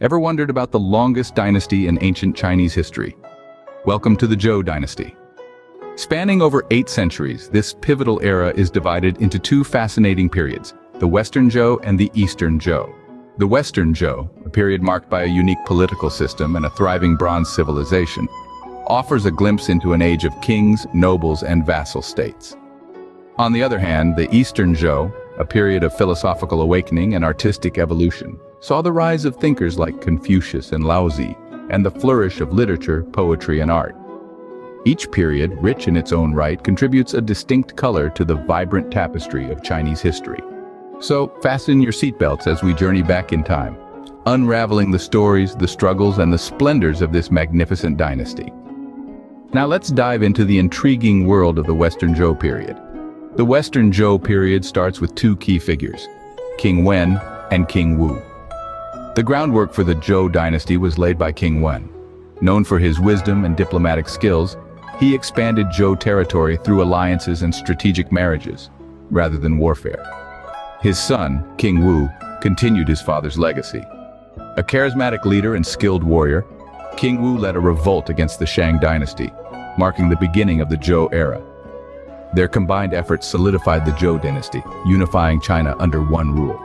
Ever wondered about the longest dynasty in ancient Chinese history? Welcome to the Zhou Dynasty. Spanning over 8 centuries, this pivotal era is divided into 2 fascinating periods, the Western Zhou and the Eastern Zhou. The Western Zhou, a period marked by a unique political system and a thriving bronze civilization, offers a glimpse into an age of kings, nobles, and vassal states. On the other hand, the Eastern Zhou, a period of philosophical awakening and artistic evolution, saw the rise of thinkers like Confucius and Laozi, and the flourish of literature, poetry, and art. Each period, rich in its own right, contributes a distinct color to the vibrant tapestry of Chinese history. So, fasten your seatbelts as we journey back in time, unraveling the stories, the struggles, and the splendors of this magnificent dynasty. Now let's dive into the intriguing world of the Western Zhou period. The Western Zhou period starts with 2 key figures, King Wen and King Wu. The groundwork for the Zhou dynasty was laid by King Wen. Known for his wisdom and diplomatic skills, he expanded Zhou territory through alliances and strategic marriages, rather than warfare. His son, King Wu, continued his father's legacy. A charismatic leader and skilled warrior, King Wu led a revolt against the Shang dynasty, marking the beginning of the Zhou era. Their combined efforts solidified the Zhou dynasty, unifying China under one rule.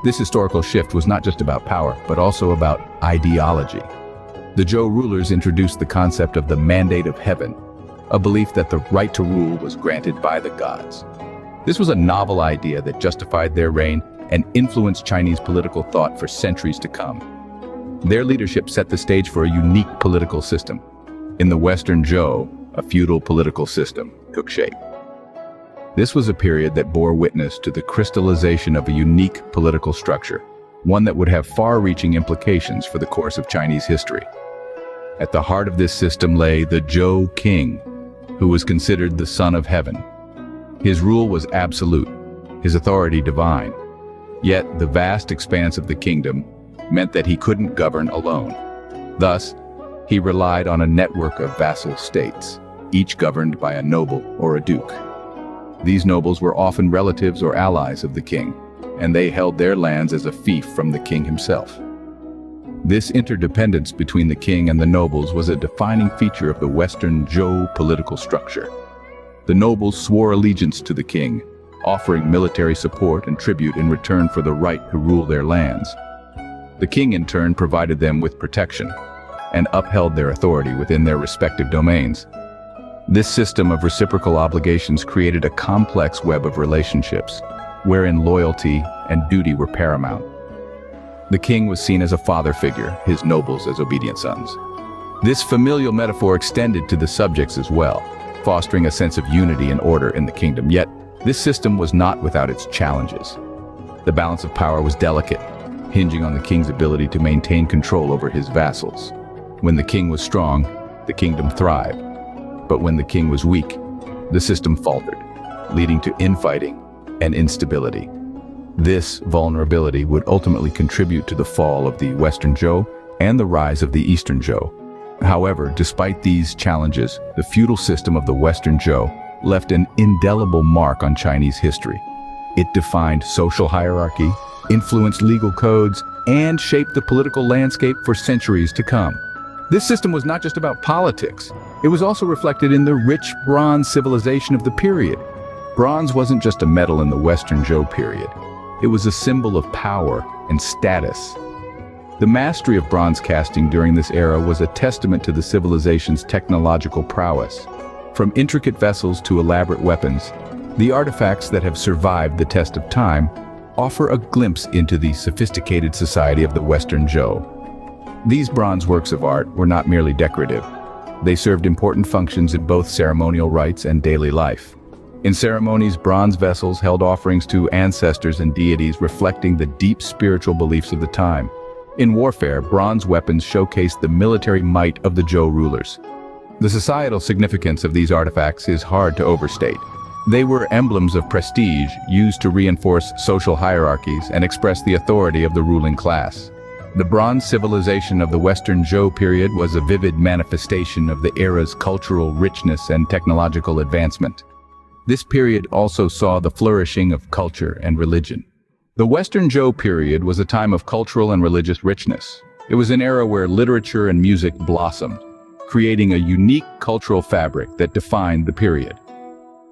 This historical shift was not just about power, but also about ideology. The Zhou rulers introduced the concept of the mandate of heaven, a belief that the right to rule was granted by the gods. This was a novel idea that justified their reign and influenced Chinese political thought for centuries to come. Their leadership set the stage for a unique political system. In the Western Zhou, a feudal political system took shape. This was a period that bore witness to the crystallization of a unique political structure, one that would have far-reaching implications for the course of Chinese history. At the heart of this system lay the Zhou king, who was considered the son of heaven. His rule was absolute, his authority divine. Yet the vast expanse of the kingdom meant that he couldn't govern alone. Thus, he relied on a network of vassal states, each governed by a noble or a duke. These nobles were often relatives or allies of the king, and they held their lands as a fief from the king himself. This interdependence between the king and the nobles was a defining feature of the Western Zhou political structure. The nobles swore allegiance to the king, offering military support and tribute in return for the right to rule their lands. The king in turn provided them with protection and upheld their authority within their respective domains. This system of reciprocal obligations created a complex web of relationships, wherein loyalty and duty were paramount. The king was seen as a father figure, his nobles as obedient sons. This familial metaphor extended to the subjects as well, fostering a sense of unity and order in the kingdom. Yet, this system was not without its challenges. The balance of power was delicate, hinging on the king's ability to maintain control over his vassals. When the king was strong, the kingdom thrived. But when the king was weak, the system faltered, leading to infighting and instability. This vulnerability would ultimately contribute to the fall of the Western Zhou and the rise of the Eastern Zhou. However, despite these challenges, the feudal system of the Western Zhou left an indelible mark on Chinese history. It defined social hierarchy, influenced legal codes, and shaped the political landscape for centuries to come. This system was not just about politics. It was also reflected in the rich bronze civilization of the period. Bronze wasn't just a metal in the Western Zhou period. It was a symbol of power and status. The mastery of bronze casting during this era was a testament to the civilization's technological prowess. From intricate vessels to elaborate weapons, the artifacts that have survived the test of time offer a glimpse into the sophisticated society of the Western Zhou. These bronze works of art were not merely decorative. They served important functions in both ceremonial rites and daily life. In ceremonies, bronze vessels held offerings to ancestors and deities, reflecting the deep spiritual beliefs of the time. In warfare, bronze weapons showcased the military might of the Zhou rulers. The societal significance of these artifacts is hard to overstate. They were emblems of prestige used to reinforce social hierarchies and express the authority of the ruling class. The bronze civilization of the Western Zhou period was a vivid manifestation of the era's cultural richness and technological advancement. This period also saw the flourishing of culture and religion. The Western Zhou period was a time of cultural and religious richness. It was an era where literature and music blossomed, creating a unique cultural fabric that defined the period.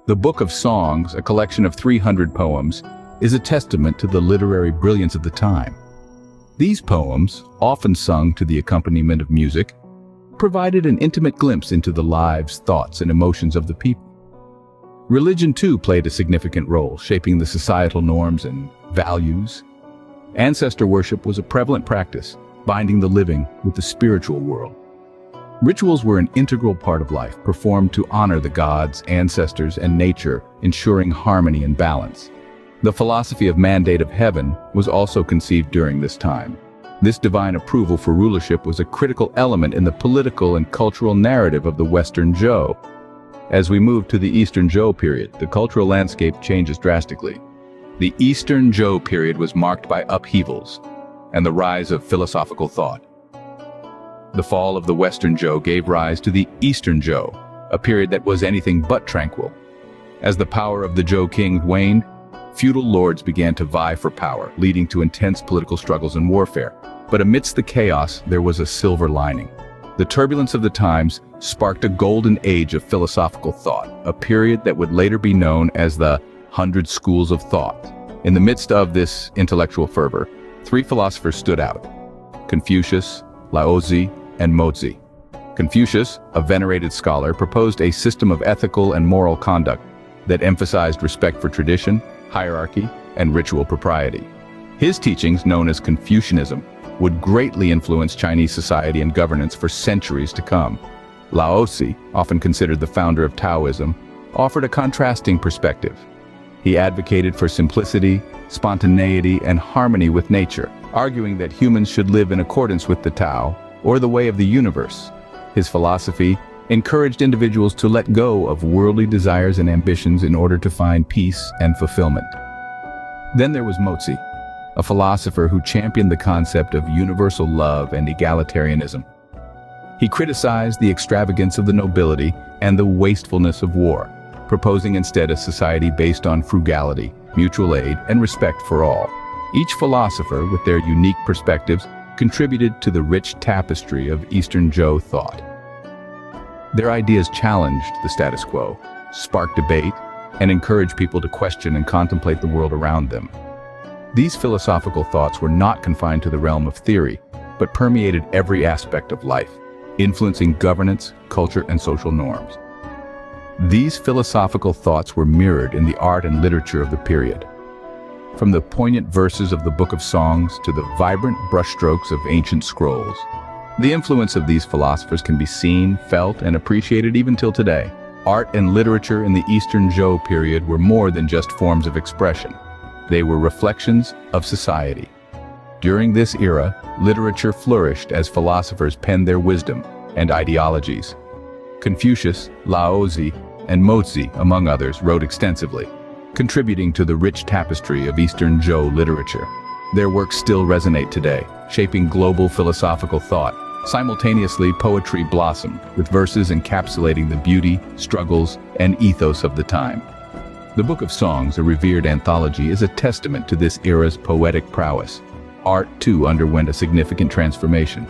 The Book of Songs, a collection of 300 poems, is a testament to the literary brilliance of the time. These poems, often sung to the accompaniment of music, provided an intimate glimpse into the lives, thoughts, and emotions of the people. Religion, too, played a significant role, shaping the societal norms and values. Ancestor worship was a prevalent practice, binding the living with the spiritual world. Rituals were an integral part of life, performed to honor the gods, ancestors, and nature, ensuring harmony and balance. The philosophy of mandate of heaven was also conceived during this time. This divine approval for rulership was a critical element in the political and cultural narrative of the Western Zhou. As we move to the Eastern Zhou period, the cultural landscape changes drastically. The Eastern Zhou period was marked by upheavals and the rise of philosophical thought. The fall of the Western Zhou gave rise to the Eastern Zhou, a period that was anything but tranquil. As the power of the Zhou king waned, feudal lords began to vie for power, leading to intense political struggles and warfare. But amidst the chaos, there was a silver lining. The turbulence of the times sparked a golden age of philosophical thought, a period that would later be known as the 100 Schools of Thought. In the midst of this intellectual fervor, three philosophers stood out: Confucius, Laozi, and Mozi. Confucius, a venerated scholar, proposed a system of ethical and moral conduct that emphasized respect for tradition, hierarchy, and ritual propriety. His teachings, known as Confucianism, would greatly influence Chinese society and governance for centuries to come. Laozi, often considered the founder of Taoism, offered a contrasting perspective. He advocated for simplicity, spontaneity, and harmony with nature, arguing that humans should live in accordance with the Tao, or the way of the universe. His philosophy encouraged individuals to let go of worldly desires and ambitions in order to find peace and fulfillment. Then there was Mozi, a philosopher who championed the concept of universal love and egalitarianism. He criticized the extravagance of the nobility and the wastefulness of war, proposing instead a society based on frugality, mutual aid, and respect for all. Each philosopher, with their unique perspectives, contributed to the rich tapestry of Eastern Zhou thought. Their ideas challenged the status quo, sparked debate, and encouraged people to question and contemplate the world around them. These philosophical thoughts were not confined to the realm of theory, but permeated every aspect of life, influencing governance, culture, and social norms. These philosophical thoughts were mirrored in the art and literature of the period. From the poignant verses of the Book of Songs to the vibrant brushstrokes of ancient scrolls, the influence of these philosophers can be seen, felt, and appreciated even till today. Art and literature in the Eastern Zhou period were more than just forms of expression. They were reflections of society. During this era, literature flourished as philosophers penned their wisdom and ideologies. Confucius, Laozi, and Mozi, among others, wrote extensively, contributing to the rich tapestry of Eastern Zhou literature. Their works still resonate today, shaping global philosophical thought. Simultaneously, poetry blossomed, with verses encapsulating the beauty, struggles, and ethos of the time. The Book of Songs, a revered anthology, is a testament to this era's poetic prowess. Art, too, underwent a significant transformation.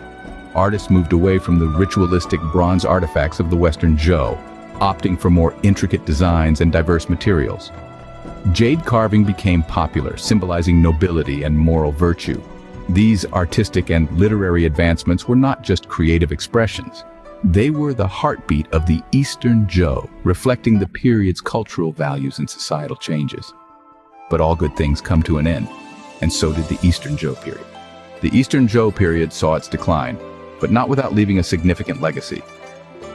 Artists moved away from the ritualistic bronze artifacts of the Western Zhou, opting for more intricate designs and diverse materials. Jade carving became popular, symbolizing nobility and moral virtue. These artistic and literary advancements were not just creative expressions. They were the heartbeat of the Eastern Zhou, reflecting the period's cultural values and societal changes. But all good things come to an end, and so did the Eastern Zhou period. The Eastern Zhou period saw its decline, but not without leaving a significant legacy.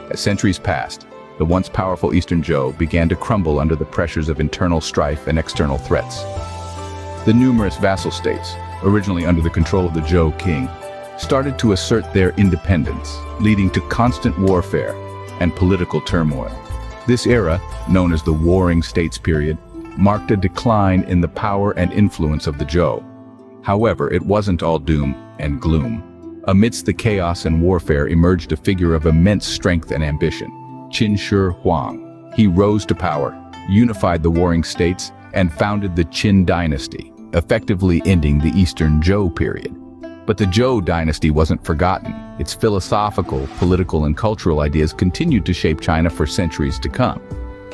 As centuries passed, the once powerful Eastern Zhou began to crumble under the pressures of internal strife and external threats. The numerous vassal states, originally under the control of the Zhou king, started to assert their independence, leading to constant warfare and political turmoil. This era, known as the Warring States period, marked a decline in the power and influence of the Zhou. However, it wasn't all doom and gloom. Amidst the chaos and warfare emerged a figure of immense strength and ambition, Qin Shi Huang. He rose to power, unified the warring states, and founded the Qin Dynasty, effectively ending the Eastern Zhou period. But the Zhou dynasty wasn't forgotten. Its philosophical, political, and cultural ideas continued to shape China for centuries to come.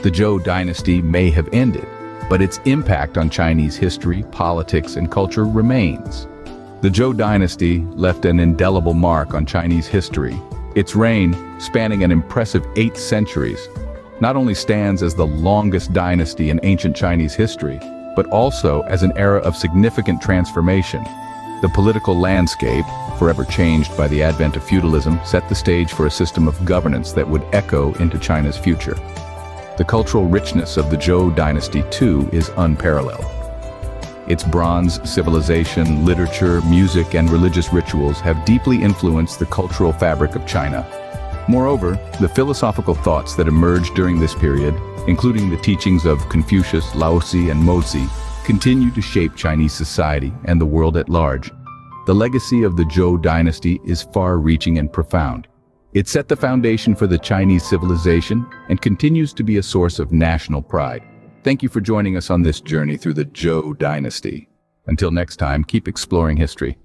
The Zhou dynasty may have ended, but its impact on Chinese history, politics, and culture remains. The Zhou dynasty left an indelible mark on Chinese history. Its reign, spanning an impressive 8 centuries, not only stands as the longest dynasty in ancient Chinese history, but also as an era of significant transformation. The political landscape, forever changed by the advent of feudalism, set the stage for a system of governance that would echo into China's future. The cultural richness of the Zhou dynasty, too, is unparalleled. Its bronze civilization, literature, music, and religious rituals have deeply influenced the cultural fabric of China. Moreover, the philosophical thoughts that emerged during this period, including the teachings of Confucius, Laozi, and Mozi, continue to shape Chinese society and the world at large. The legacy of the Zhou dynasty is far-reaching and profound. It set the foundation for the Chinese civilization and continues to be a source of national pride. Thank you for joining us on this journey through the Zhou dynasty. Until next time, keep exploring history.